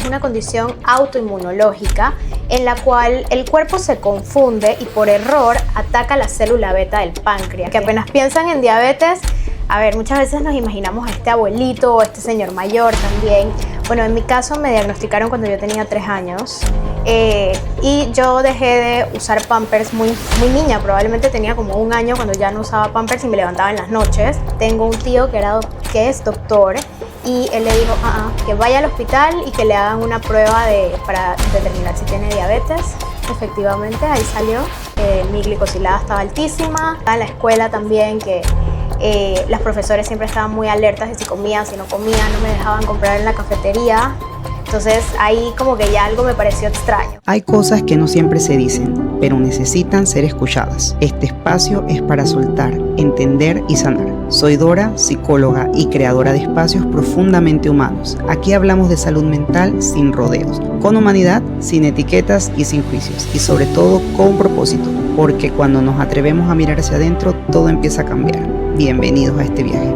una condición autoinmunológica en la cual el cuerpo se confunde y por error ataca la célula beta del páncreas. Que apenas piensan en diabetes, a ver, muchas veces nos imaginamos a este abuelito o este señor mayor también. Bueno, en mi caso me diagnosticaron cuando yo tenía 3 años y yo dejé de usar Pampers muy niña, probablemente tenía como 1 año cuando ya no usaba Pampers y me levantaba en las noches. Tengo un tío que es doctor y él le dijo que vaya al hospital y que le hagan una prueba para determinar si tiene diabetes. Efectivamente, ahí salió, mi glicosilada estaba altísima, en la escuela también que las profesores siempre estaban muy alertas de si comía, si no comía, no me dejaban comprar en la cafetería. Entonces ahí como que ya algo me pareció extraño. Hay cosas que no siempre se dicen, pero necesitan ser escuchadas. Este espacio es para soltar, entender y sanar. Soy Dora, psicóloga y creadora de espacios profundamente humanos. Aquí hablamos de salud mental sin rodeos, con humanidad, sin etiquetas y sin juicios. Y sobre todo con propósito, porque cuando nos atrevemos a mirar hacia adentro, todo empieza a cambiar. Bienvenidos a este viaje.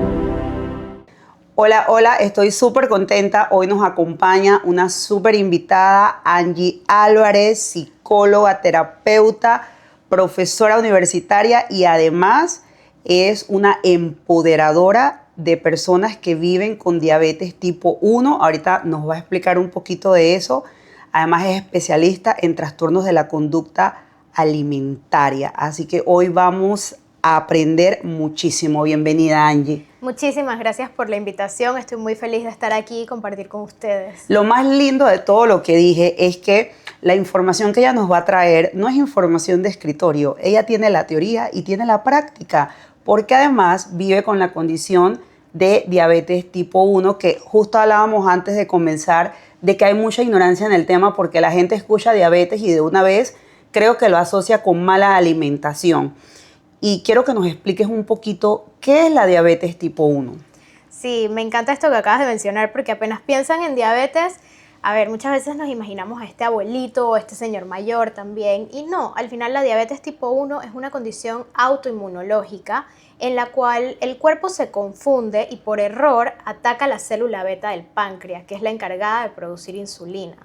Hola, estoy súper contenta. Hoy nos acompaña una súper invitada, Angie Álvarez, psicóloga, terapeuta, profesora universitaria y además es una empoderadora de personas que viven con diabetes tipo 1. Ahorita nos va a explicar un poquito de eso. Además es especialista en trastornos de la conducta alimentaria. Así que hoy vamos a aprender muchísimo. Bienvenida, Angie. Muchísimas gracias por la invitación. Estoy muy feliz de estar aquí y compartir con ustedes. Lo más lindo de todo lo que dije es que la información que ella nos va a traer no es información de escritorio. Ella tiene la teoría y tiene la práctica, porque además vive con la condición de diabetes tipo 1, que justo hablábamos antes de comenzar de que hay mucha ignorancia en el tema porque la gente escucha diabetes y de una vez creo que lo asocia con mala alimentación. Y quiero que nos expliques un poquito qué es la diabetes tipo 1. Sí, me encanta esto que acabas de mencionar porque apenas piensan en diabetes, a ver, muchas veces nos imaginamos a este abuelito o este señor mayor también. Y no, al final la diabetes tipo 1 es una condición autoinmunológica en la cual el cuerpo se confunde y por error ataca la célula beta del páncreas, que es la encargada de producir insulina.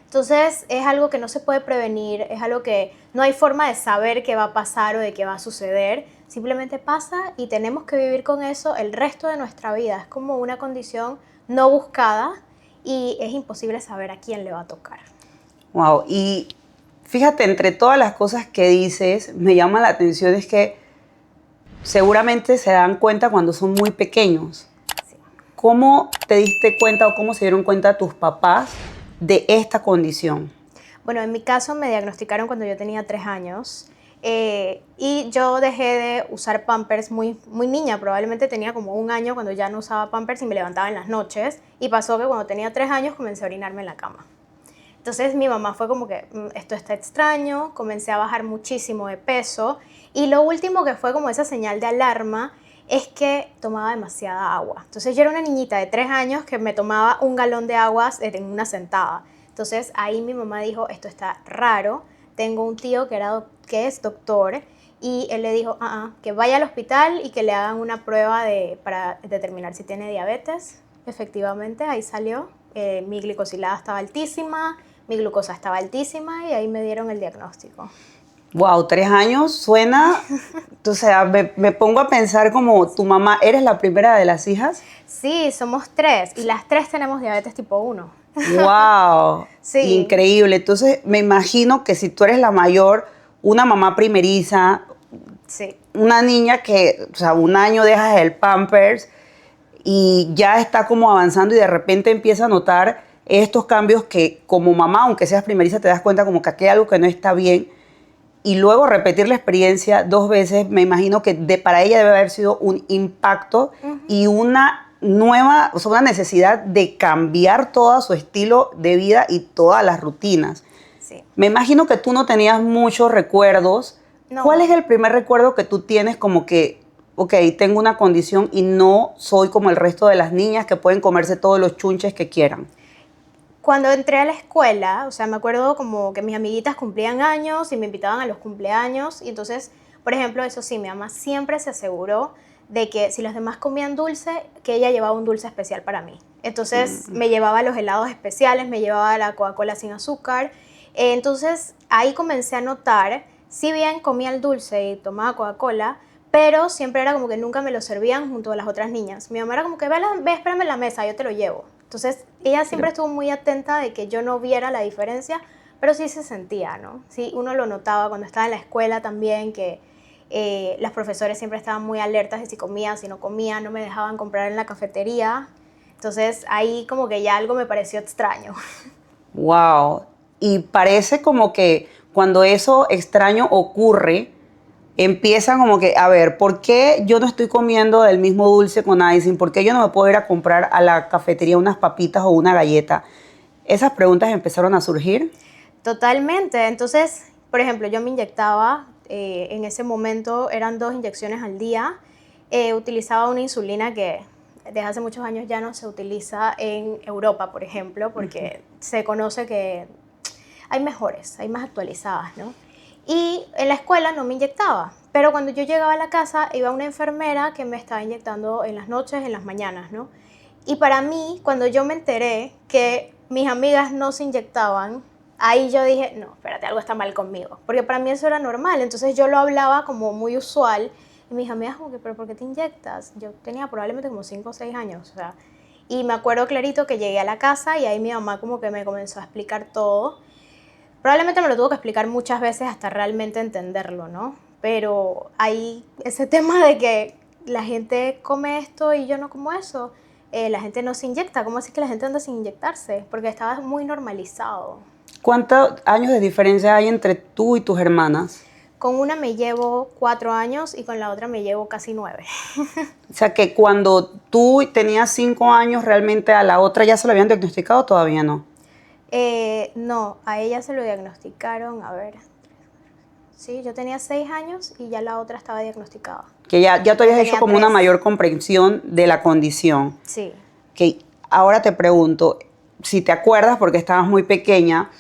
Entonces es algo que no se puede prevenir, es algo que no hay forma de saber qué va a pasar o de qué va a suceder. Simplemente pasa y tenemos que vivir con eso el resto de nuestra vida. Es como una condición no buscada y es imposible saber a quién le va a tocar. Wow, y fíjate, entre todas las cosas que dices, me llama la atención es que seguramente se dan cuenta cuando son muy pequeños. Sí. ¿Cómo te diste cuenta o cómo se dieron cuenta tus papás de esta condición? Bueno, en mi caso me diagnosticaron cuando yo tenía 3 años y yo dejé de usar Pampers muy niña, probablemente tenía como 1 año cuando ya no usaba Pampers y me levantaba en las noches y pasó que cuando tenía 3 años comencé a orinarme en la cama. Entonces mi mamá fue como que esto está extraño, comencé a bajar muchísimo de peso y lo último que fue como esa señal de alarma es que tomaba demasiada agua. Entonces yo era una niñita de 3 años que me tomaba 1 galón de agua en una sentada. Entonces ahí mi mamá dijo, esto está raro, tengo un tío que es doctor y él le dijo que vaya al hospital y que le hagan una prueba para determinar si tiene diabetes. Efectivamente, ahí salió, mi glicosilada estaba altísima, mi glucosa estaba altísima y ahí me dieron el diagnóstico. Wow, 3 años suena, o sea, me pongo a pensar como tu mamá, ¿eres la primera de las hijas? Sí, somos 3 y las 3 tenemos diabetes tipo 1. Wow, Sí. Increíble. Entonces me imagino que si tú eres la mayor, una mamá primeriza, Sí. una niña que, o sea, 1 año dejas el Pampers y ya está como avanzando y de repente empieza a notar estos cambios que como mamá, aunque seas primeriza, te das cuenta como que aquí hay algo que no está bien. Y luego repetir la experiencia 2 veces, me imagino que para ella debe haber sido un impacto y una nueva, o sea, una necesidad de cambiar todo su estilo de vida y todas las rutinas. Sí. Me imagino que tú no tenías muchos recuerdos. No. ¿Cuál es el primer recuerdo que tú tienes como que, ok, tengo una condición y no soy como el resto de las niñas que pueden comerse todos los chunches que quieran? Cuando entré a la escuela, o sea, me acuerdo como que mis amiguitas cumplían años y me invitaban a los cumpleaños y entonces, por ejemplo, eso sí, mi mamá siempre se aseguró de que si los demás comían dulce, que ella llevaba un dulce especial para mí. Entonces me llevaba los helados especiales, me llevaba la Coca-Cola sin azúcar. Entonces ahí comencé a notar, si bien comía el dulce y tomaba Coca-Cola, pero siempre era como que nunca me lo servían junto a las otras niñas. Mi mamá era como que, ve, espérame en la mesa, yo te lo llevo. Entonces ella siempre estuvo muy atenta de que yo no viera la diferencia, pero sí se sentía, ¿no? Sí, uno lo notaba cuando estaba en la escuela también, que las profesores siempre estaban muy alertas de si comía, si no comía, no me dejaban comprar en la cafetería. Entonces ahí como que ya algo me pareció extraño. Wow. Y parece como que cuando eso extraño ocurre, empiezan como que, a ver, ¿por qué yo no estoy comiendo del mismo dulce con icing? ¿Por qué yo no me puedo ir a comprar a la cafetería unas papitas o una galleta? Esas preguntas empezaron a surgir. Totalmente. Entonces, por ejemplo, yo me inyectaba, en ese momento eran 2 inyecciones al día. Utilizaba una insulina que desde hace muchos años ya no se utiliza en Europa, por ejemplo, porque se conoce que hay mejores, hay más actualizadas, ¿no? Y en la escuela no me inyectaba, pero cuando yo llegaba a la casa iba una enfermera que me estaba inyectando en las noches, en las mañanas, ¿no? Y para mí, cuando yo me enteré que mis amigas no se inyectaban, ahí yo dije, no, espérate, algo está mal conmigo. Porque para mí eso era normal. Entonces yo lo hablaba como muy usual. Y mis amigas como que, pero ¿por qué te inyectas? Yo tenía probablemente como 5 o 6 años. O sea, y me acuerdo clarito que llegué a la casa y ahí mi mamá como que me comenzó a explicar todo. Probablemente me lo tuvo que explicar muchas veces hasta realmente entenderlo, ¿no? Pero hay ese tema de que la gente come esto y yo no como eso. La gente no se inyecta. ¿Cómo así que la gente anda sin inyectarse? Porque estaba muy normalizado. ¿Cuántos años de diferencia hay entre tú y tus hermanas? Con una me llevo 4 años y con la otra me llevo casi 9. O sea, que cuando tú tenías 5 años, realmente a la otra ya se lo habían diagnosticado, o todavía no. No, a ella se lo diagnosticaron, a ver, sí, yo tenía 6 años y ya la otra estaba diagnosticada. Que ya tú Ya habías hecho tenía como una 3. mayor comprensión de la condición. Sí. Que ahora te pregunto, si te acuerdas, porque estabas muy pequeña,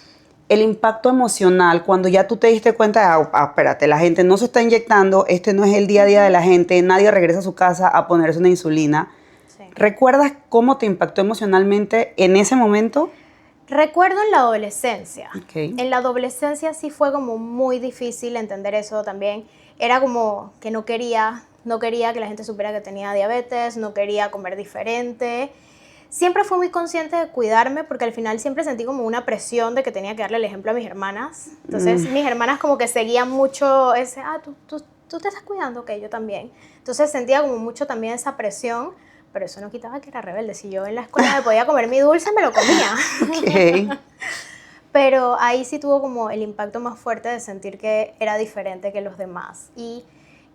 el impacto emocional, cuando ya tú te diste cuenta de, espérate, la gente no se está inyectando, este no es el día a día de la gente, nadie regresa a su casa a ponerse una insulina. Sí. ¿Recuerdas cómo te impactó emocionalmente en ese momento? Recuerdo en la adolescencia. Okay. En la adolescencia sí fue como muy difícil entender eso también. Era como que no quería que la gente supiera que tenía diabetes, no quería comer diferente. Siempre fui muy consciente de cuidarme porque al final siempre sentí como una presión de que tenía que darle el ejemplo a mis hermanas. Entonces mis hermanas como que seguían mucho ese, tú te estás cuidando, ok, yo también. Entonces sentía como mucho también esa presión, pero eso no quitaba que era rebelde. Si yo en la escuela me podía comer mi dulce, me lo comía. Ok. Pero ahí sí tuvo como el impacto más fuerte de sentir que era diferente que los demás. Y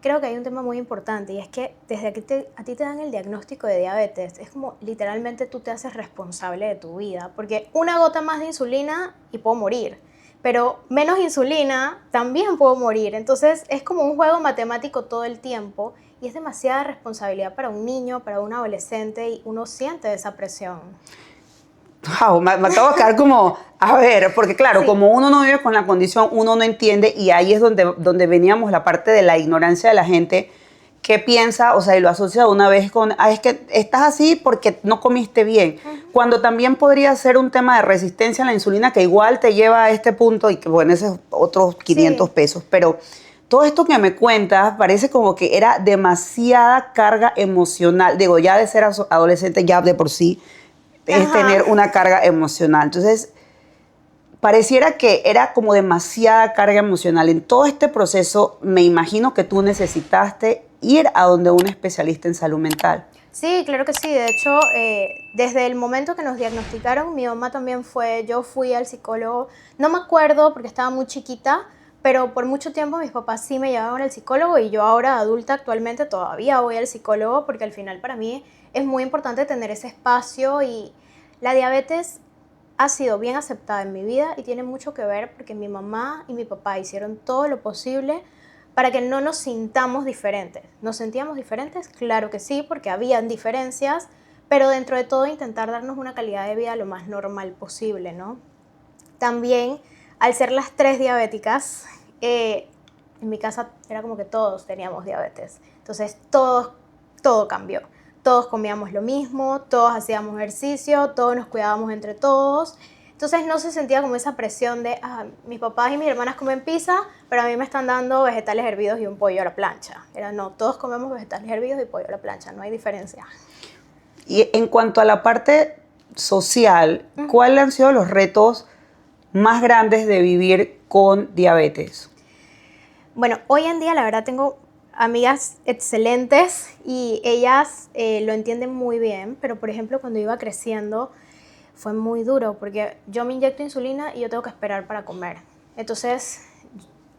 creo que hay un tema muy importante y es que desde que a ti te dan el diagnóstico de diabetes, es como literalmente tú te haces responsable de tu vida, porque una gota más de insulina y puedo morir, pero menos insulina también puedo morir. Entonces es como un juego matemático todo el tiempo y es demasiada responsabilidad para un niño, para un adolescente y uno siente esa presión. Wow, me acabo de quedar como, a ver, porque claro, Sí. como uno no vive con la condición, uno no entiende y ahí es donde veníamos la parte de la ignorancia de la gente que piensa, o sea, y lo asocia una vez con, es que estás así porque no comiste bien, cuando también podría ser un tema de resistencia a la insulina que igual te lleva a este punto y que bueno, ese es otros 500 Sí. pesos, pero todo esto que me cuentas parece como que era demasiada carga emocional, digo, ya de ser adolescente ya de por sí es Ajá. tener una carga emocional. Entonces, pareciera que era como demasiada carga emocional. En todo este proceso, me imagino que tú necesitaste ir a donde un especialista en salud mental. Sí, claro que sí. De hecho, desde el momento que nos diagnosticaron, mi mamá también fue, yo fui al psicólogo, no me acuerdo porque estaba muy chiquita, pero por mucho tiempo mis papás sí me llevaban al psicólogo y yo ahora adulta actualmente todavía voy al psicólogo porque al final para mí es muy importante tener ese espacio y la diabetes ha sido bien aceptada en mi vida y tiene mucho que ver porque mi mamá y mi papá hicieron todo lo posible para que no nos sintamos diferentes. ¿Nos sentíamos diferentes? Claro que sí, porque habían diferencias, pero dentro de todo intentar darnos una calidad de vida lo más normal posible, ¿no? También, al ser las 3 diabéticas, en mi casa era como que todos teníamos diabetes. Entonces, todos todo cambió. Todos comíamos lo mismo, todos hacíamos ejercicio, todos nos cuidábamos entre todos. Entonces no se sentía como esa presión de, mis papás y mis hermanas comen pizza, pero a mí me están dando vegetales hervidos y un pollo a la plancha. Era no, todos comemos vegetales hervidos y pollo a la plancha, no hay diferencia. Y en cuanto a la parte social, ¿cuáles han sido los retos más grandes de vivir con diabetes? Bueno, hoy en día la verdad tengo amigas excelentes y ellas lo entienden muy bien, pero por ejemplo cuando iba creciendo fue muy duro porque yo me inyecto insulina y yo tengo que esperar para comer. Entonces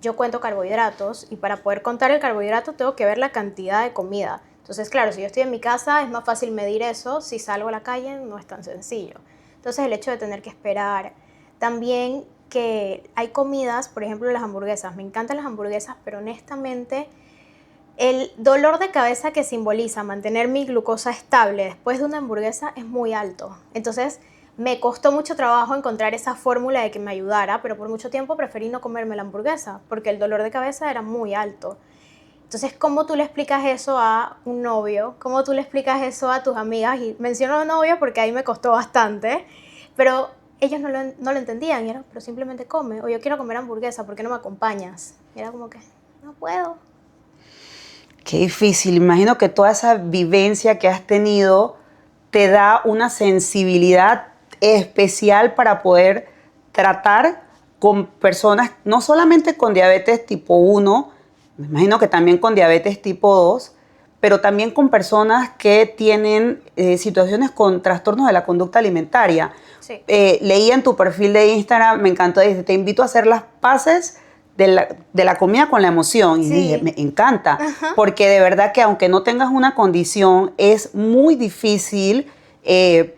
yo cuento carbohidratos y para poder contar el carbohidrato tengo que ver la cantidad de comida. Entonces claro, si yo estoy en mi casa es más fácil medir eso, si salgo a la calle no es tan sencillo. Entonces el hecho de tener que esperar, también que hay comidas, por ejemplo las hamburguesas, me encantan las hamburguesas, pero honestamente el dolor de cabeza que simboliza mantener mi glucosa estable después de una hamburguesa es muy alto. Entonces me costó mucho trabajo encontrar esa fórmula de que me ayudara, pero por mucho tiempo preferí no comerme la hamburguesa porque el dolor de cabeza era muy alto. Entonces, ¿cómo tú le explicas eso a un novio? ¿Cómo tú le explicas eso a tus amigas? Y menciono novio porque ahí me costó bastante, pero ellos no lo entendían. Y era, pero simplemente come. O yo quiero comer hamburguesa, ¿por qué no me acompañas? Y era como que, no puedo. Qué difícil. Imagino que toda esa vivencia que has tenido te da una sensibilidad especial para poder tratar con personas, no solamente con diabetes tipo 1, me imagino que también con diabetes tipo 2, pero también con personas que tienen situaciones con trastornos de la conducta alimentaria. Sí. Leí en tu perfil de Instagram, me encantó, dice, te invito a hacer las paces de la comida con la emoción. Y Sí. dije, me encanta, porque de verdad que aunque no tengas una condición, es muy difícil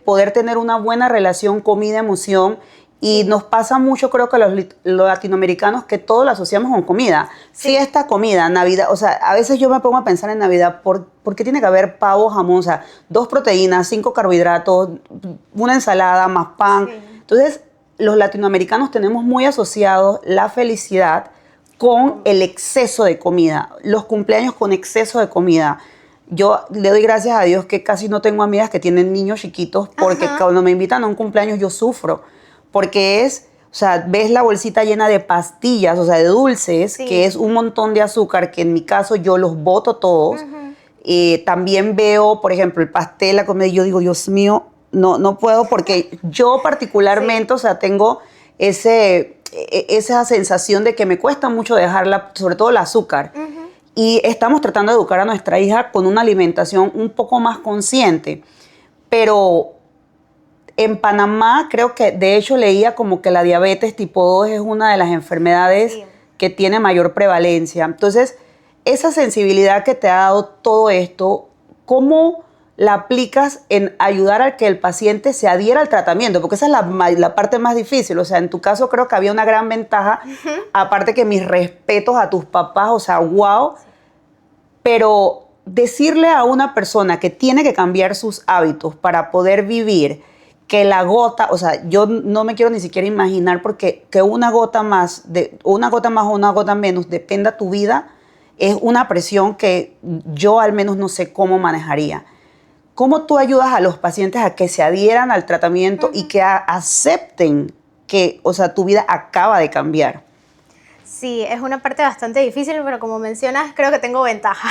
poder tener una buena relación comida-emoción. Y nos pasa mucho, creo que los latinoamericanos, que todo lo asociamos con comida. Sí. Fiesta, comida, Navidad. O sea, a veces yo me pongo a pensar en Navidad, ¿por qué tiene que haber pavo, jamón? O sea, 2 proteínas, 5 carbohidratos, una ensalada, más pan. Sí. Entonces, los latinoamericanos tenemos muy asociados la felicidad con el exceso de comida. Los cumpleaños con exceso de comida. Yo le doy gracias a Dios que casi no tengo amigas que tienen niños chiquitos, porque cuando me invitan a un cumpleaños yo sufro. Porque es, o sea, ves la bolsita llena de pastillas, o sea, de dulces, Sí. que es un montón de azúcar, que en mi caso yo los boto todos. También veo, por ejemplo, el pastel, la comida, y yo digo, Dios mío, no puedo, porque yo particularmente, o sea, tengo esa sensación de que me cuesta mucho dejarla, sobre todo el azúcar. Y estamos tratando de educar a nuestra hija con una alimentación un poco más consciente. Pero en Panamá creo que, de hecho, leía como que la diabetes tipo 2 es una de las enfermedades que tiene mayor prevalencia. Entonces, esa sensibilidad que te ha dado todo esto, ¿cómo la aplicas en ayudar a que el paciente se adhiera al tratamiento? Porque esa es la parte más difícil. O sea, en tu caso creo que había una gran ventaja, aparte que mis respetos a tus papás, o sea, wow. Pero decirle a una persona que tiene que cambiar sus hábitos para poder vivir, que la gota, o sea, yo no me quiero ni siquiera imaginar, porque que una gota más o una gota menos dependa tu vida, es una presión que yo al menos no sé cómo manejaría. ¿Cómo tú ayudas a los pacientes a que se adhieran al tratamiento y que acepten que, o sea, tu vida acaba de cambiar? Sí, es una parte bastante difícil, pero como mencionas, creo que tengo ventaja.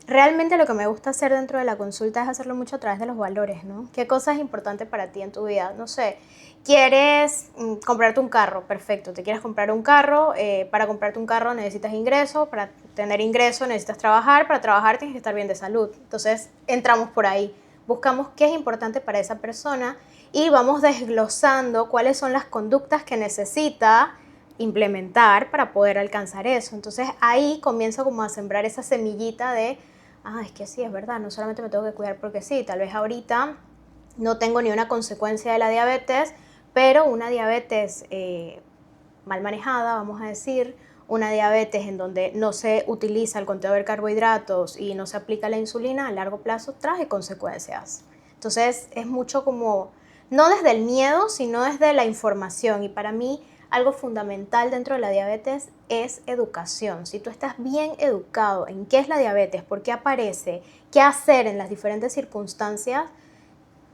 Realmente lo que me gusta hacer dentro de la consulta es hacerlo mucho a través de los valores, ¿no? ¿Qué cosa es importante para ti en tu vida? No sé, ¿quieres comprarte un carro? Perfecto, te quieres comprar un carro. Para comprarte un carro necesitas ingreso, para tener ingreso necesitas trabajar, para trabajar tienes que estar bien de salud. Entonces, entramos por ahí, buscamos qué es importante para esa persona y vamos desglosando cuáles son las conductas que necesita implementar para poder alcanzar eso. Entonces, ahí comienzo como a sembrar esa semillita de es que sí, es verdad, no solamente me tengo que cuidar porque sí, tal vez ahorita no tengo ni una consecuencia de la diabetes, pero una diabetes mal manejada, vamos a decir, una diabetes en donde no se utiliza el conteo de carbohidratos y no se aplica la insulina, a largo plazo trae consecuencias. Entonces es mucho como, no desde el miedo, sino desde la información. Y para mí algo fundamental dentro de la diabetes es educación. Si tú estás bien educado en qué es la diabetes, por qué aparece, qué hacer en las diferentes circunstancias,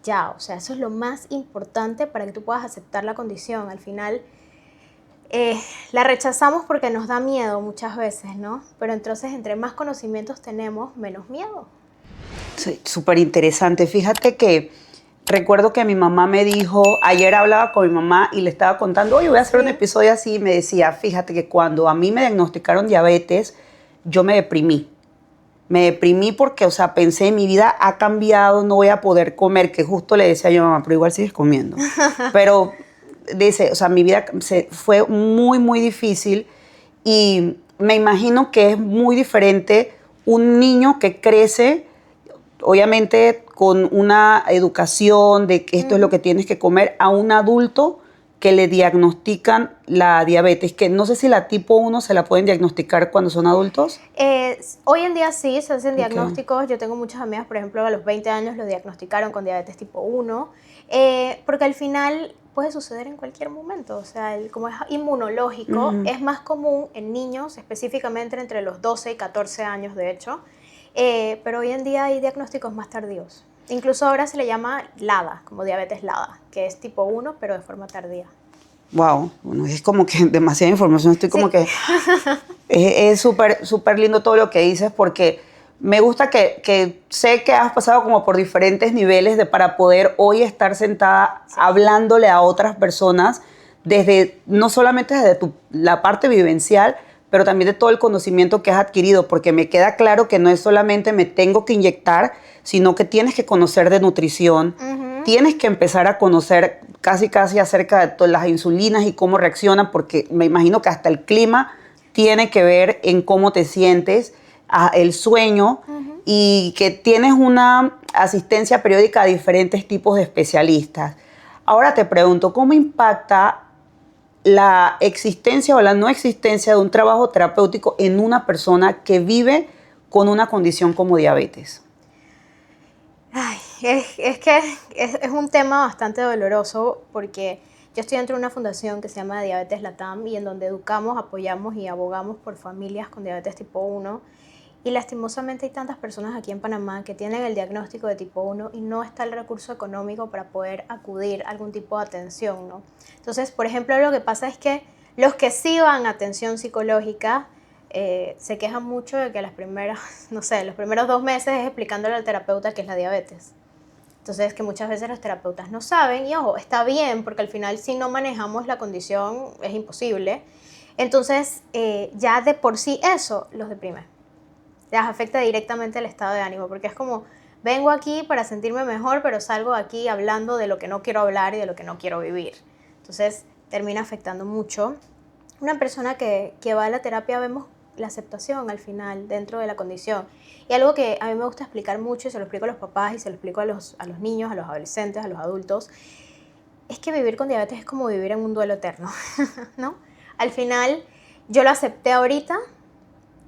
ya, o sea, eso es lo más importante para que tú puedas aceptar la condición. Al final, la rechazamos porque nos da miedo muchas veces, ¿no? Pero entonces, entre más conocimientos tenemos, menos miedo. Sí, súper interesante. Fíjate que recuerdo que mi mamá me dijo, ayer hablaba con mi mamá y le estaba contando, oye, voy a hacer un episodio así, y me decía, fíjate que cuando a mí me diagnosticaron diabetes, yo me deprimí. Me deprimí porque, o sea, pensé, mi vida ha cambiado, no voy a poder comer, que justo le decía yo, mamá, pero igual sigues comiendo. Pero, dice, o sea, mi vida fue muy, muy difícil y me imagino que es muy diferente un niño que crece, obviamente con una educación de que esto es lo que tienes que comer, a un adulto que le diagnostican la diabetes, que no sé si la tipo 1 se la pueden diagnosticar cuando son adultos. Hoy en día sí, se hacen Okay. diagnósticos. Yo tengo muchas amigas, por ejemplo, a los 20 años lo diagnosticaron con diabetes tipo 1, porque al final puede suceder en cualquier momento. O sea, como es inmunológico, es más común en niños, específicamente entre los 12 y 14 años, de hecho. Pero hoy en día hay diagnósticos más tardíos. Incluso ahora se le llama LADA, como diabetes LADA, que es tipo 1, pero de forma tardía. Wow, bueno, es como que demasiada información, estoy como Sí. que es súper súper lindo todo lo que dices porque me gusta que sé que has pasado como por diferentes niveles para poder hoy estar sentada hablándole a otras personas desde, no solamente desde la parte vivencial, pero también de todo el conocimiento que has adquirido, porque me queda claro que no es solamente me tengo que inyectar, sino que tienes que conocer de nutrición, tienes que empezar a conocer casi acerca de todas las insulinas y cómo reaccionan, porque me imagino que hasta el clima tiene que ver en cómo te sientes, el sueño, y que tienes una asistencia periódica a diferentes tipos de especialistas. Ahora te pregunto, ¿cómo impacta la existencia o la no existencia de un trabajo terapéutico en una persona que vive con una condición como diabetes? Ay, es que es un tema bastante doloroso porque yo estoy dentro de una fundación que se llama Diabetes Latam y en donde educamos, apoyamos y abogamos por familias con diabetes tipo 1. Y lastimosamente hay tantas personas aquí en Panamá que tienen el diagnóstico de tipo 1 y no está el recurso económico para poder acudir a algún tipo de atención, ¿no? Entonces, por ejemplo, lo que pasa es que los que sí van a atención psicológica se quejan mucho de que las primeras, no sé, los primeros 2 meses es explicándole al terapeuta qué es la diabetes. Entonces, que muchas veces los terapeutas no saben, y ojo, está bien, porque al final si no manejamos la condición es imposible. Entonces, ya de por sí eso los deprime. Les afecta directamente el estado de ánimo, porque es como, vengo aquí para sentirme mejor, pero salgo aquí hablando de lo que no quiero hablar y de lo que no quiero vivir. Entonces, termina afectando mucho. Una persona que va a la terapia vemos la aceptación al final dentro de la condición. Y algo que a mí me gusta explicar mucho, y se lo explico a los papás y se lo explico a los niños, a los adolescentes, a los adultos, es que vivir con diabetes es como vivir en un duelo eterno, ¿no? Al final, yo lo acepté ahorita,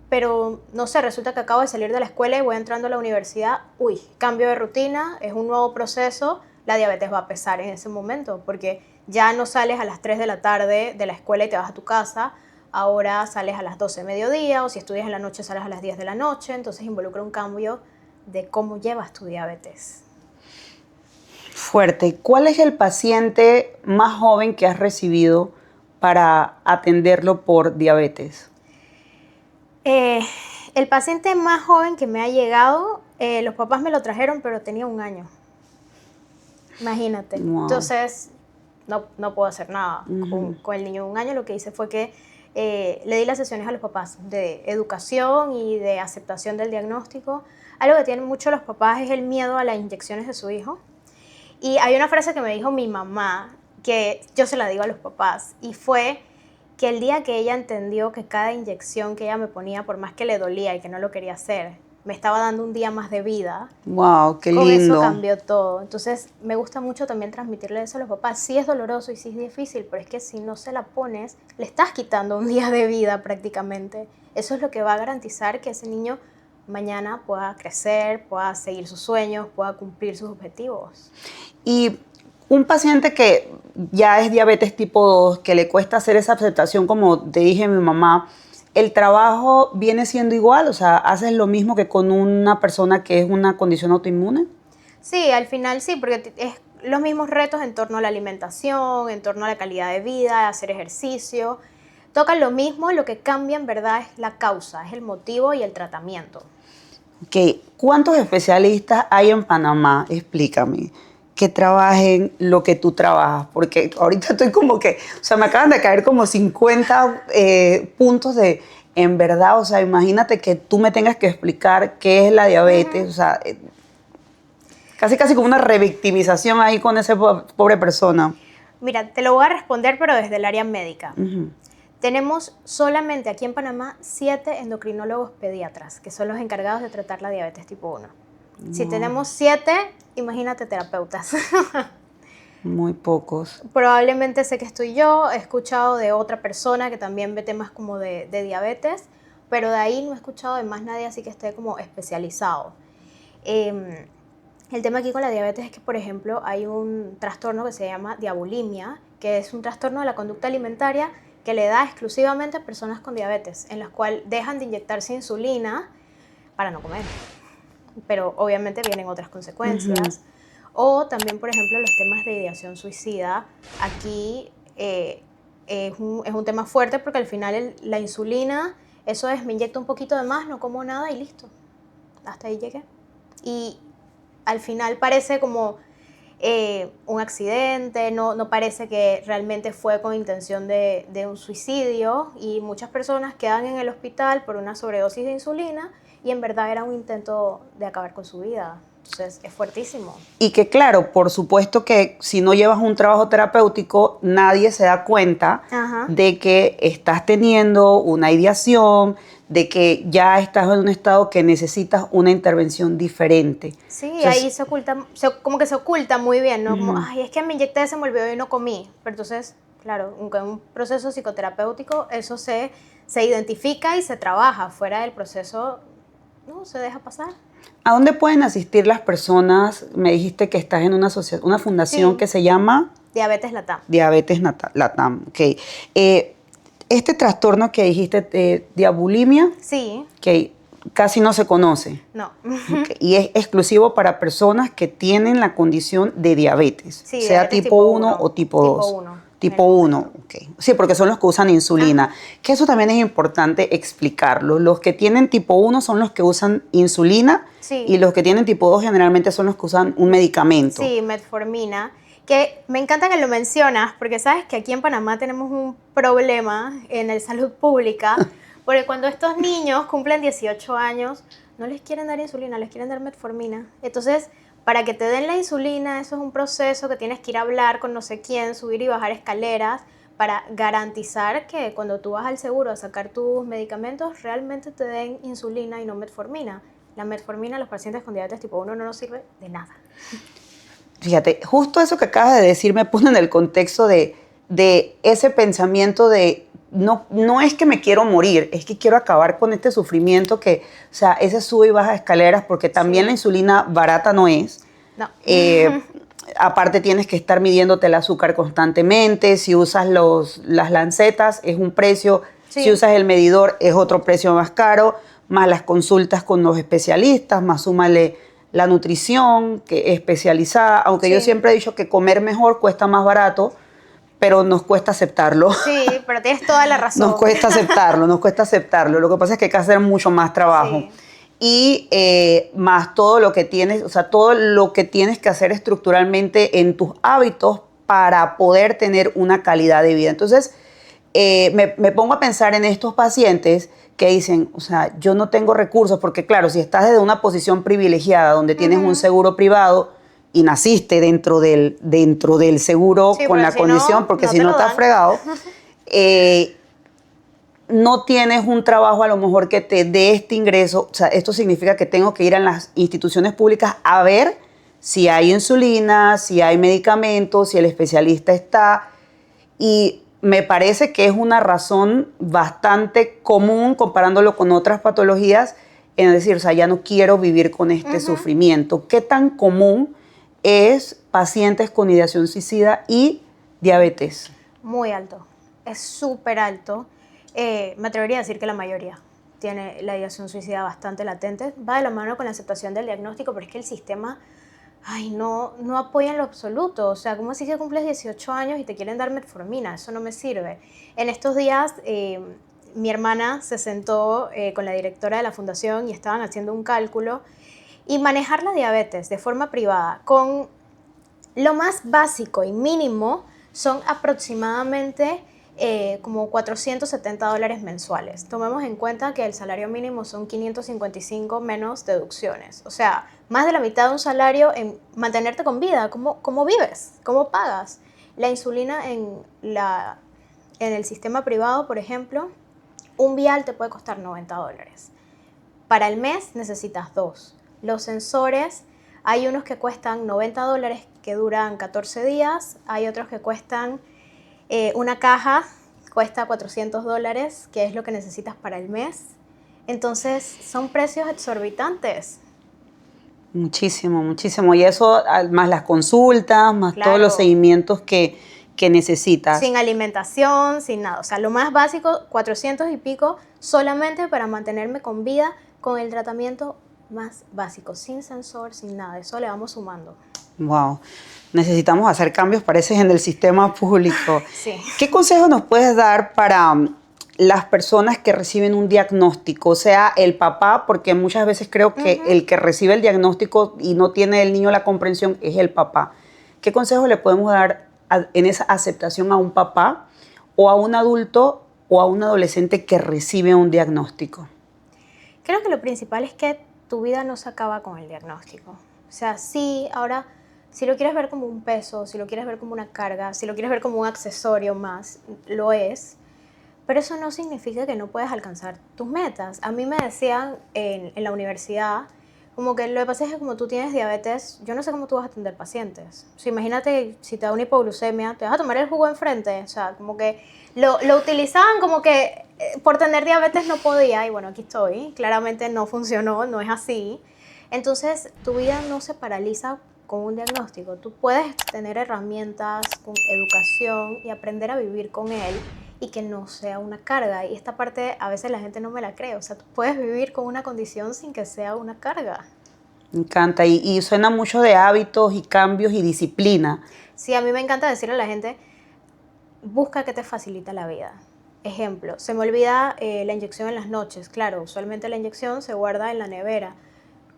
pero no sé, resulta que acabo de salir de la escuela y voy entrando a la universidad, uy, cambio de rutina, es un nuevo proceso, la diabetes va a pesar en ese momento, porque ya no sales a las 3 de la tarde de la escuela y te vas a tu casa, ahora sales a las 12 de mediodía, o si estudias en la noche sales a las 10 de la noche, entonces involucra un cambio de cómo llevas tu diabetes. Fuerte. ¿Cuál es el paciente más joven que has recibido para atenderlo por diabetes? El paciente más joven que me ha llegado, los papás me lo trajeron, pero tenía 1 año. Imagínate. Wow. Entonces, no puedo hacer nada con el niño de 1 año. Lo que hice fue que le di las sesiones a los papás de educación y de aceptación del diagnóstico. Algo que tienen mucho los papás es el miedo a las inyecciones de su hijo. Y hay una frase que me dijo mi mamá, que yo se la digo a los papás, y fue que el día que ella entendió que cada inyección que ella me ponía, por más que le dolía y que no lo quería hacer, me estaba dando un día más de vida. Wow, qué con lindo. eso cambió todo. Entonces, me gusta mucho también transmitirle eso a los papás. Sí es doloroso y sí es difícil, pero es que si no se la pones, le estás quitando un día de vida prácticamente. Eso es lo que va a garantizar que ese niño mañana pueda crecer, pueda seguir sus sueños, pueda cumplir sus objetivos. Y un paciente que ya es diabetes tipo 2, que le cuesta hacer esa aceptación, como te dije mi mamá, ¿el trabajo viene siendo igual? O sea, ¿haces lo mismo que con una persona que es una condición autoinmune? Sí, al final sí, porque es los mismos retos en torno a la alimentación, en torno a la calidad de vida, hacer ejercicio. Tocan lo mismo, lo que cambia en verdad es la causa, es el motivo y el tratamiento. Ok, ¿cuántos especialistas hay en Panamá? Explícame. Que trabajen lo que tú trabajas, porque ahorita estoy como que, o sea, me acaban de caer como 50 puntos de, en verdad, o sea, imagínate que tú me tengas que explicar qué es la diabetes, o sea, casi casi como una revictimización ahí con esa pobre persona. Mira, te lo voy a responder, pero desde el área médica. Tenemos solamente aquí en Panamá 7 endocrinólogos pediatras, que son los encargados de tratar la diabetes tipo 1. Si tenemos 7, imagínate terapeutas. Muy pocos. Probablemente sé que estoy yo, he escuchado de otra persona que también ve temas como de diabetes, pero de ahí no he escuchado de más nadie así que esté como especializado. El tema aquí con la diabetes es que, por ejemplo, hay un trastorno que se llama diabulimia, que es un trastorno de la conducta alimentaria que le da exclusivamente a personas con diabetes, en las cuales dejan de inyectarse insulina para no comer. Pero obviamente vienen otras consecuencias. O también, por ejemplo, los temas de ideación suicida. Aquí es un tema fuerte porque al final la insulina, eso es, me inyecto un poquito de más, no como nada y listo. Hasta ahí llegué. Y al final parece como un accidente, no parece que realmente fue con intención de un suicidio, y muchas personas quedan en el hospital por una sobredosis de insulina y en verdad era un intento de acabar con su vida. Entonces es fuertísimo. Y que claro, por supuesto que si no llevas un trabajo terapéutico, nadie se da cuenta de que estás teniendo una ideación, de que ya estás en un estado que necesitas una intervención diferente. Sí, ahí se oculta, como que se oculta muy bien, ¿no? Como, ay, es que me inyecté, se me olvidó y no comí. Pero entonces, claro, en un proceso psicoterapéutico eso se identifica y se trabaja. Fuera del proceso, no, se deja pasar. ¿A dónde pueden asistir las personas? Me dijiste que estás en una fundación que se llama Diabetes Latam. Diabetes Latam. Ok. Este trastorno que dijiste, diabulimia, sí, que casi no se conoce. No. Okay. Y es exclusivo para personas que tienen la condición de diabetes, Sí, sea diabetes tipo 1 o tipo 2. Tipo 1. Tipo 1, ok. Sí, porque son los que usan insulina. Que eso también es importante explicarlo. Los que tienen tipo 1 son los que usan insulina, y los que tienen tipo 2 generalmente son los que usan un medicamento. Sí, metformina. Que me encanta que lo mencionas, porque sabes que aquí en Panamá tenemos un problema en la salud pública, porque cuando estos niños cumplen 18 años, no les quieren dar insulina, les quieren dar metformina. Entonces, para que te den la insulina, eso es un proceso que tienes que ir a hablar con no sé quién, subir y bajar escaleras, para garantizar que cuando tú vas al seguro a sacar tus medicamentos, realmente te den insulina y no metformina. La metformina a los pacientes con diabetes tipo 1 no nos sirve de nada. Fíjate, justo eso que acabas de decir me pone en el contexto de ese pensamiento de no es que me quiero morir, es que quiero acabar con este sufrimiento que, o sea, ese sube y baja escaleras, porque también la insulina barata no es. No. Aparte tienes que estar midiéndote el azúcar constantemente, si usas las lancetas es un precio, si usas el medidor es otro precio más caro, más las consultas con los especialistas, más súmale la nutrición que es especializada, aunque yo siempre he dicho que comer mejor cuesta más barato, pero nos cuesta aceptarlo. Sí, pero tienes toda la razón. Nos cuesta aceptarlo. Lo que pasa es que hay que hacer mucho más trabajo. Sí. Y más todo lo que tienes, o sea, todo lo que tienes que hacer estructuralmente en tus hábitos para poder tener una calidad de vida. Entonces, me pongo a pensar en estos pacientes que dicen, o sea, yo no tengo recursos, porque claro, si estás desde una posición privilegiada donde tienes un seguro privado y naciste dentro del seguro con la condición, porque si no estás fregado, no tienes un trabajo a lo mejor que te dé este ingreso. O sea, esto significa que tengo que ir a las instituciones públicas a ver si hay insulina, si hay medicamentos, si el especialista está. Y me parece que es una razón bastante común comparándolo con otras patologías, en decir, o sea, ya no quiero vivir con este sufrimiento. ¿Qué tan común es pacientes con ideación suicida y Diabetes. Muy alto, es súper alto. Me atrevería a decir que la mayoría tiene la ideación suicida bastante latente. Va de la mano con la aceptación del diagnóstico, pero es que el sistema, ay, no apoya en lo absoluto. O sea, ¿cómo así que cumples 18 años y te quieren dar metformina? Eso no me sirve. En estos días, mi hermana se sentó con la directora de la fundación y estaban haciendo un cálculo y manejar la diabetes de forma privada con lo más básico y mínimo son aproximadamente como $470 mensuales. Tomemos en cuenta que el salario mínimo son 555 menos deducciones. O sea, más de la mitad de un salario en mantenerte con vida. ¿Cómo vives? ¿Cómo pagas? La insulina en el sistema privado, por ejemplo, un vial te puede costar $90. Para el mes necesitas 2. Los sensores, hay unos que cuestan $90 que duran 14 días, hay otros que cuestan, una caja cuesta $400, que es lo que necesitas para el mes. Entonces, son precios exorbitantes. Muchísimo, muchísimo. Y eso, más las consultas, más todos los Claro. seguimientos que necesitas. Sin alimentación, sin nada. O sea, lo más básico, 400 y pico, solamente para mantenerme con vida con el tratamiento más básico, sin sensor, sin nada. Eso le vamos sumando. Wow. Necesitamos hacer cambios, parece, en el sistema público. Sí. ¿Qué consejo nos puedes dar para las personas que reciben un diagnóstico? O sea, el papá, porque muchas veces creo que el que recibe el diagnóstico y no tiene el niño la comprensión es el papá. ¿Qué consejo le podemos dar en esa aceptación a un papá o a un adulto o a un adolescente que recibe un diagnóstico? Creo que lo principal es que tu vida no se acaba con el diagnóstico. O sea, sí, ahora, si lo quieres ver como un peso, si lo quieres ver como una carga, si lo quieres ver como un accesorio más, lo es. Pero eso no significa que no puedes alcanzar tus metas. A mí me decían en la universidad, como que lo que pasa es que como tú tienes diabetes, yo no sé cómo tú vas a atender pacientes. O sea, imagínate si te da una hipoglucemia, te vas a tomar el jugo enfrente. O sea, como que lo utilizaban como que por tener diabetes no podía. Y bueno, aquí estoy. Claramente no funcionó, no es así. Entonces, tu vida no se paraliza con un diagnóstico. Tú puedes tener herramientas con educación y aprender a vivir con él y que no sea una carga. Y esta parte a veces la gente no me la cree. O sea, tú puedes vivir con una condición sin que sea una carga. Me encanta. Y suena mucho de hábitos y cambios y disciplina. Sí, a mí me encanta decirle a la gente, busca que te facilita la vida. Ejemplo, se me olvida la inyección en las noches. Claro, usualmente la inyección se guarda en la nevera.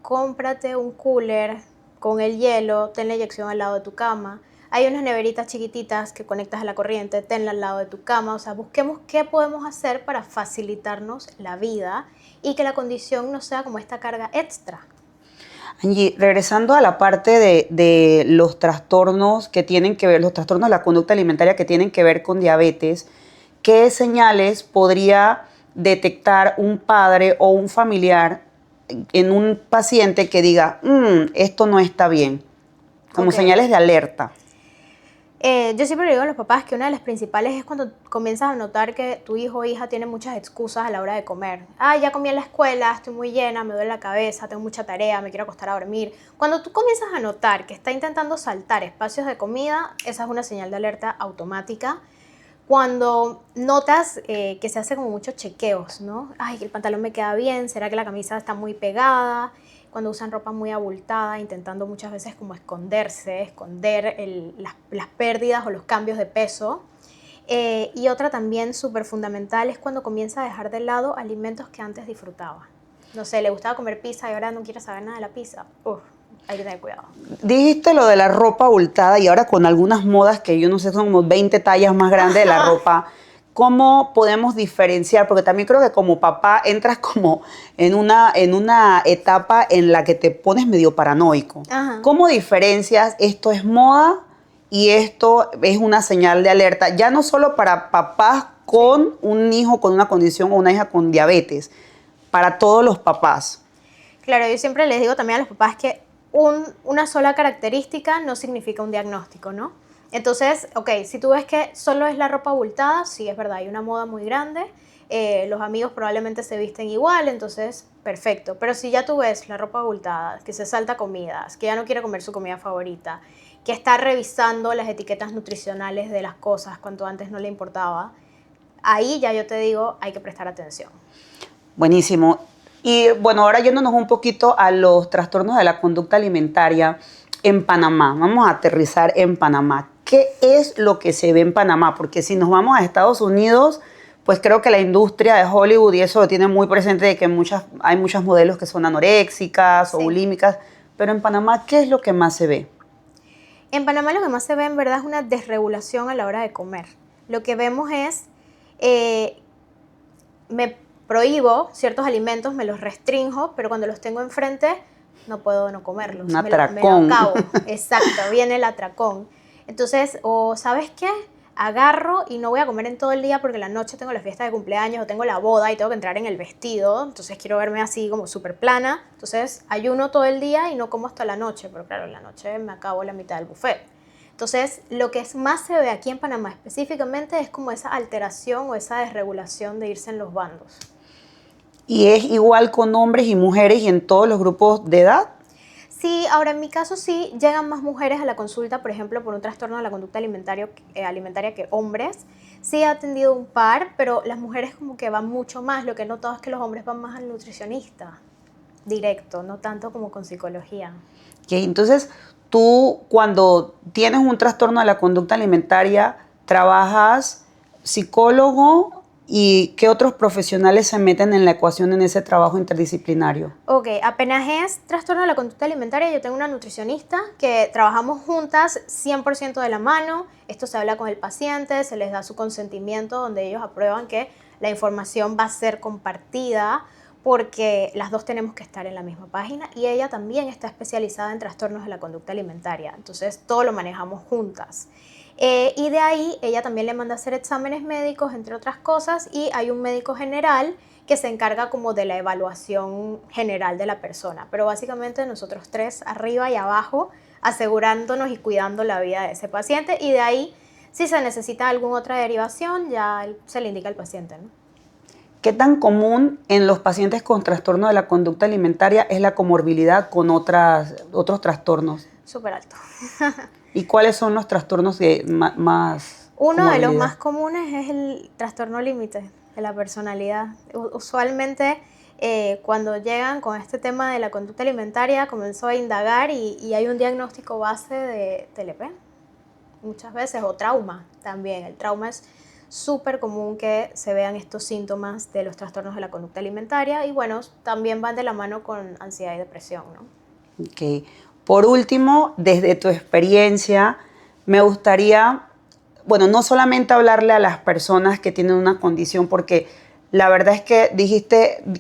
Cómprate un cooler con el hielo, ten la inyección al lado de tu cama. Hay unas neveritas chiquititas que conectas a la corriente, tenla al lado de tu cama. O sea, busquemos qué podemos hacer para facilitarnos la vida y que la condición no sea como esta carga extra. Angie, regresando a la parte de los trastornos que tienen que ver, los trastornos de la conducta alimentaria que tienen que ver con diabetes, ¿qué señales podría detectar un padre o un familiar en un paciente que diga, esto no está bien? Como señales de alerta. Yo siempre le digo a los papás que una de las principales es cuando comienzas a notar que tu hijo o hija tiene muchas excusas a la hora de comer. Ya comí en la escuela, estoy muy llena, me duele la cabeza, tengo mucha tarea, me quiero acostar a dormir. Cuando tú comienzas a notar que está intentando saltar espacios de comida, esa es una señal de alerta automática. Cuando notas que se hace como muchos chequeos, ¿no? Ay, el pantalón me queda bien, ¿será que la camisa está muy pegada? Cuando usan ropa muy abultada, intentando muchas veces como esconder las pérdidas o los cambios de peso. Y otra también súper fundamental es cuando comienza a dejar de lado alimentos que antes disfrutaba. No sé, le gustaba comer pizza y ahora no quiere saber nada de la pizza. Hay que tener cuidado. Dijiste lo de la ropa abultada y ahora con algunas modas que yo no sé, son como 20 tallas más grandes de la ropa. ¿Cómo podemos diferenciar? Porque también creo que como papá entras como en una etapa en la que te pones medio paranoico. Ajá. ¿Cómo diferencias esto es moda y esto es una señal de alerta? Ya no solo para papás con un hijo con una condición o una hija con diabetes, para todos los papás. Claro, yo siempre les digo también a los papás que una sola característica no significa un diagnóstico, ¿no? Entonces, ok, si tú ves que solo es la ropa abultada, sí, es verdad, hay una moda muy grande, los amigos probablemente se visten igual, entonces, perfecto. Pero si ya tú ves la ropa abultada, que se salta comidas, que ya no quiere comer su comida favorita, que está revisando las etiquetas nutricionales de las cosas cuando antes no le importaba, ahí ya yo te digo, hay que prestar atención. Buenísimo. Y bueno, ahora yéndonos un poquito a los trastornos de la conducta alimentaria en Panamá. Vamos a aterrizar en Panamá. ¿Qué es lo que se ve en Panamá? Porque si nos vamos a Estados Unidos, pues creo que la industria de Hollywood y eso lo tiene muy presente de que hay muchas modelos que son anoréxicas o bulímicas. Pero en Panamá, ¿qué es lo que más se ve? En Panamá lo que más se ve en verdad es una desregulación a la hora de comer. Lo que vemos es, me prohíbo ciertos alimentos, me los restrinjo, pero cuando los tengo enfrente no puedo no comerlos. Un atracón. Me lo acabo. Exacto, viene el atracón. Entonces, o ¿sabes qué? Agarro y no voy a comer en todo el día porque la noche tengo la fiesta de cumpleaños o tengo la boda y tengo que entrar en el vestido, entonces quiero verme así como súper plana, entonces ayuno todo el día y no como hasta la noche, pero claro, en la noche me acabo la mitad del buffet. Entonces, lo que más se ve aquí en Panamá específicamente es como esa alteración o esa desregulación de irse en los bandos. ¿Y es igual con hombres y mujeres y en todos los grupos de edad? Sí, ahora en mi caso sí, llegan más mujeres a la consulta, por ejemplo, por un trastorno de la conducta alimentaria que hombres. Sí he atendido un par, pero las mujeres como que van mucho más. Lo que he notado es que los hombres van más al nutricionista directo, no tanto como con psicología. Okay, entonces, tú cuando tienes un trastorno de la conducta alimentaria, trabajas psicólogo y qué otros profesionales se meten en la ecuación en ese trabajo interdisciplinario. Ok, apenas es trastorno de la conducta alimentaria, yo tengo una nutricionista que trabajamos juntas 100% de la mano. Esto se habla con el paciente, se les da su consentimiento donde ellos aprueban que la información va a ser compartida porque las dos tenemos que estar en la misma página y ella también está especializada en trastornos de la conducta alimentaria. Entonces todo lo manejamos juntas. Y de ahí ella también le manda a hacer exámenes médicos, entre otras cosas, y hay un médico general que se encarga como de la evaluación general de la persona. Pero básicamente nosotros tres, arriba y abajo, asegurándonos y cuidando la vida de ese paciente. Y de ahí, si se necesita alguna otra derivación, ya se le indica al paciente, ¿no? ¿Qué tan común en los pacientes con trastorno de la conducta alimentaria es la comorbilidad con otros trastornos? Súper alto. ¿Y cuáles son los trastornos más Uno de los más comunes es el trastorno límite de la personalidad. Usualmente cuando llegan con este tema de la conducta alimentaria comenzó a indagar y hay un diagnóstico base de TLP muchas veces o trauma también. El trauma es súper común que se vean estos síntomas de los trastornos de la conducta alimentaria y bueno, también van de la mano con ansiedad y depresión, ¿no? Ok. Por último, desde tu experiencia, me gustaría, bueno, no solamente hablarle a las personas que tienen una condición, porque la verdad es que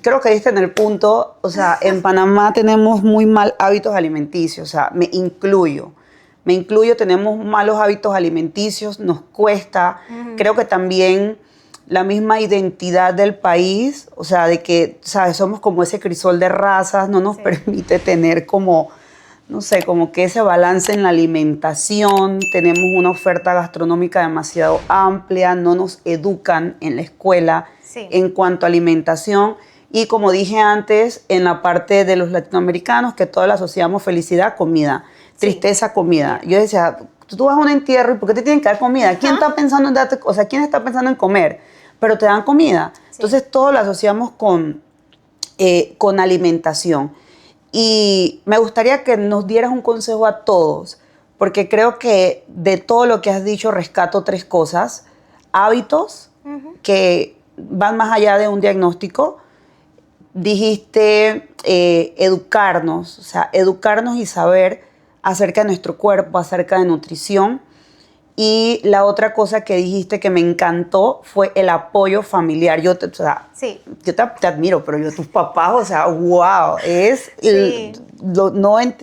creo que diste en el punto, o sea, en Panamá tenemos muy mal hábitos alimenticios, o sea, me incluyo, tenemos malos hábitos alimenticios, nos cuesta, creo que también la misma identidad del país, o sea, de que, ¿sabes? Somos como ese crisol de razas, no nos permite tener como, no sé, como que ese balance en la alimentación, tenemos una oferta gastronómica demasiado amplia, no nos educan en la escuela en cuanto a alimentación y como dije antes, en la parte de los latinoamericanos que todos la asociamos felicidad, comida, tristeza, comida. Yo decía, tú vas a un entierro y ¿por qué te tienen que dar comida? ¿Quién está pensando en darte, o sea, quién está pensando en comer? Pero te dan comida. Entonces todo lo asociamos con alimentación. Y me gustaría que nos dieras un consejo a todos, porque creo que de todo lo que has dicho rescato 3 cosas. Hábitos que van más allá de un diagnóstico. Dijiste educarnos, o sea, educarnos y saber acerca de nuestro cuerpo, acerca de nutrición. Y la otra cosa que dijiste que me encantó fue el apoyo familiar. Yo te admiro, pero tus papás, o sea, wow, o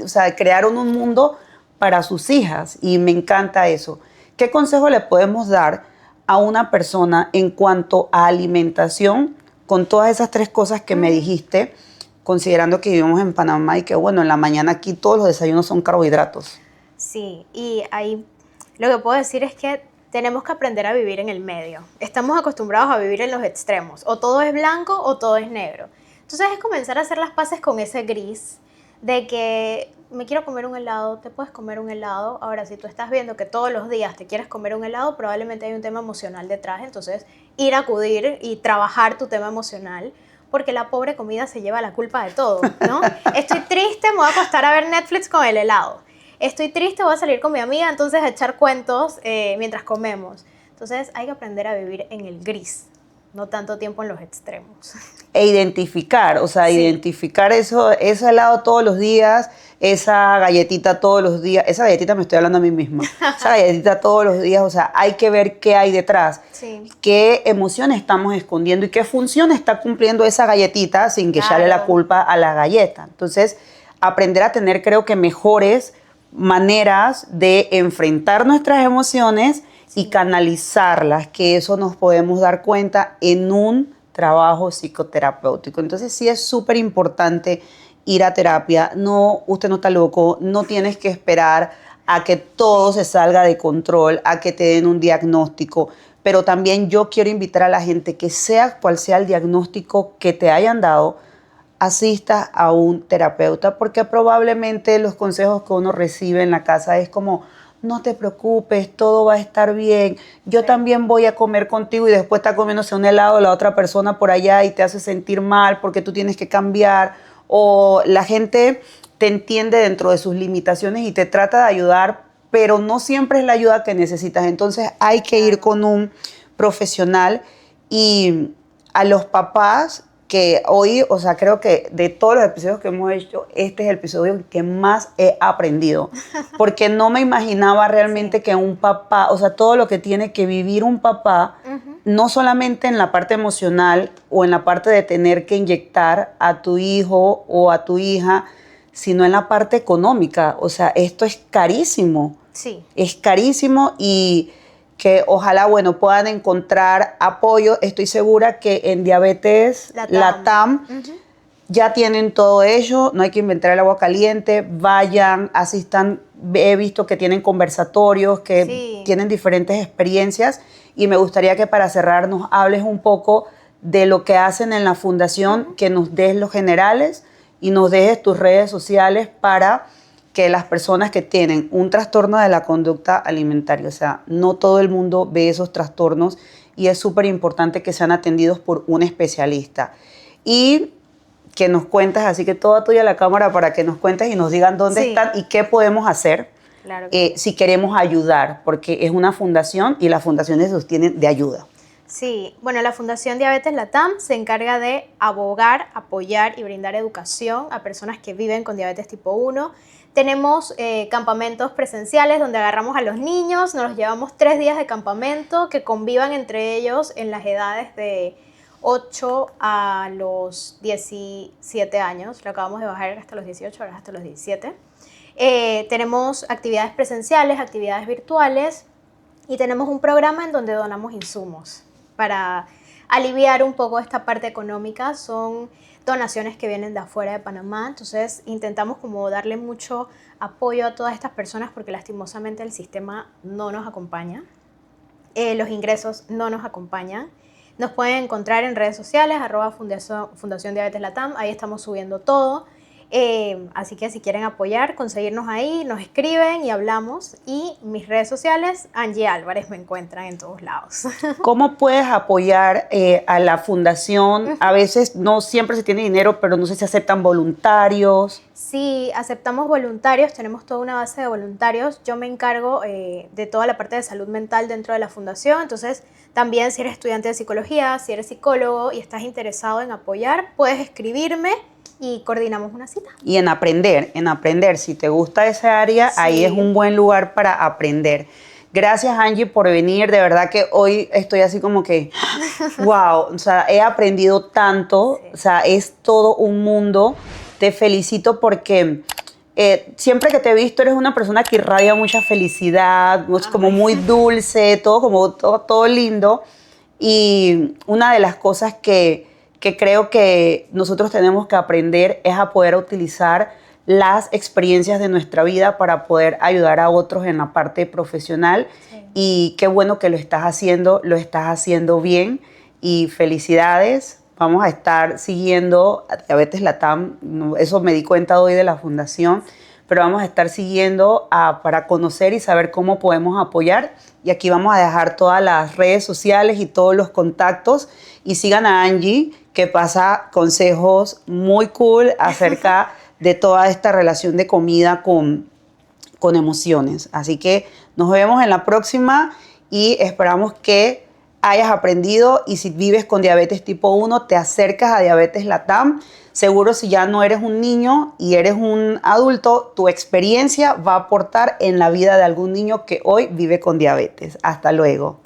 sea, crearon un mundo para sus hijas y me encanta eso. ¿Qué consejo le podemos dar a una persona en cuanto a alimentación con todas esas 3 cosas que me dijiste, considerando que vivimos en Panamá y que, bueno, en la mañana aquí todos los desayunos son carbohidratos? Sí, y ahí lo que puedo decir es que tenemos que aprender a vivir en el medio. Estamos acostumbrados a vivir en los extremos. O todo es blanco o todo es negro. Entonces es comenzar a hacer las paces con ese gris de que me quiero comer un helado, te puedes comer un helado. Ahora, si tú estás viendo que todos los días te quieres comer un helado, probablemente hay un tema emocional detrás, entonces ir a acudir y trabajar tu tema emocional, porque la pobre comida se lleva la culpa de todo, ¿no? Estoy triste, me voy a acostar a ver Netflix con el helado. Estoy triste, voy a salir con mi amiga, entonces a echar cuentos mientras comemos. Entonces hay que aprender a vivir en el gris, no tanto tiempo en los extremos. E identificar, o sea, Sí. identificar ese helado todos los días, esa galletita todos los días, esa galletita me estoy hablando a mí misma, esa galletita todos los días, o sea, hay que ver qué hay detrás, Sí. qué emociones estamos escondiendo y qué función está cumpliendo esa galletita sin que Claro. echarle la culpa a la galleta. Entonces, aprender a tener, creo que mejores maneras de enfrentar nuestras emociones y canalizarlas, que eso nos podemos dar cuenta en un trabajo psicoterapéutico. Entonces sí es súper importante ir a terapia. No, usted no está loco, no tienes que esperar a que todo se salga de control, a que te den un diagnóstico. Pero también yo quiero invitar a la gente que sea cual sea el diagnóstico que te hayan dado, asistas a un terapeuta, porque probablemente los consejos que uno recibe en la casa es como, no te preocupes, todo va a estar bien, yo Sí. también voy a comer contigo, y después está comiéndose un helado la otra persona por allá y te hace sentir mal porque tú tienes que cambiar, o la gente te entiende dentro de sus limitaciones y te trata de ayudar, pero no siempre es la ayuda que necesitas. Entonces hay que ir con un profesional. Y a los papás que hoy, o sea, creo que de todos los episodios que hemos hecho, este es el episodio que más he aprendido, porque no me imaginaba realmente que un papá, o sea, todo lo que tiene que vivir un papá, no solamente en la parte emocional o en la parte de tener que inyectar a tu hijo o a tu hija, sino en la parte económica. O sea, esto es carísimo. Sí. Es carísimo, y que ojalá, bueno, puedan encontrar apoyo. Estoy segura que en Diabetes Latam ya tienen todo ello, no hay que inventar el agua caliente, vayan, asistan. He visto que tienen conversatorios, que Sí. tienen diferentes experiencias, y me gustaría que para cerrar nos hables un poco de lo que hacen en la fundación, que nos des los generales y nos dejes tus redes sociales para que las personas que tienen un trastorno de la conducta alimentaria, o sea, no todo el mundo ve esos trastornos, y es súper importante que sean atendidos por un especialista. Y que nos cuentes, así que toda tuya la cámara, para que nos cuentes y nos digan dónde Sí. están y qué podemos hacer Claro que si queremos ayudar, porque es una fundación y las fundaciones se sostienen de ayuda. Sí, bueno, la Fundación Diabetes Latam se encarga de abogar, apoyar y brindar educación a personas que viven con diabetes tipo 1. Tenemos campamentos presenciales donde agarramos a los niños, nos los llevamos 3 días de campamento, que convivan entre ellos en las edades de 8 a los 17 años. Lo acabamos de bajar hasta los 18, ahora hasta los 17. Tenemos actividades presenciales, actividades virtuales, y tenemos un programa en donde donamos insumos para aliviar un poco esta parte económica. Son donaciones que vienen de afuera de Panamá, entonces intentamos como darle mucho apoyo a todas estas personas, porque lastimosamente el sistema no nos acompaña, los ingresos no nos acompañan. Nos pueden encontrar en redes sociales, @Fundación Diabetes Latam, ahí estamos subiendo todo. Así que si quieren apoyar, conseguirnos ahí, nos escriben y hablamos. Y mis redes sociales, Angie Álvarez, me encuentran en todos lados. ¿Cómo puedes apoyar a la fundación? A veces no siempre se tiene dinero, pero no sé si aceptan voluntarios. Sí, aceptamos voluntarios, tenemos toda una base de voluntarios. Yo me encargo de toda la parte de salud mental dentro de la fundación, entonces también si eres estudiante de psicología, si eres psicólogo y estás interesado en apoyar, puedes escribirme y coordinamos una cita. Y en aprender. Si te gusta esa área, Sí. ahí es un buen lugar para aprender. Gracias, Angie, por venir. De verdad que hoy estoy así como que, wow, o sea, he aprendido tanto. Sí. O sea, es todo un mundo. Te felicito porque siempre que te he visto eres una persona que irradia mucha felicidad, es como muy dulce, todo lindo. Y una de las cosas que creo que nosotros tenemos que aprender es a poder utilizar las experiencias de nuestra vida para poder ayudar a otros en la parte profesional. Sí. Y qué bueno que lo estás haciendo bien, y felicidades. vamos a estar siguiendo a Diabetes Latam, eso me di cuenta hoy de la fundación, pero vamos a estar siguiendo para conocer y saber cómo podemos apoyar. Y aquí vamos a dejar todas las redes sociales y todos los contactos. Y sigan a Angie, que pasa consejos muy cool acerca de toda esta relación de comida con emociones. Así que nos vemos en la próxima y esperamos que hayas aprendido, y si vives con diabetes tipo 1, te acercas a Diabetes Latam. Seguro, si ya no eres un niño y eres un adulto, tu experiencia va a aportar en la vida de algún niño que hoy vive con diabetes. Hasta luego.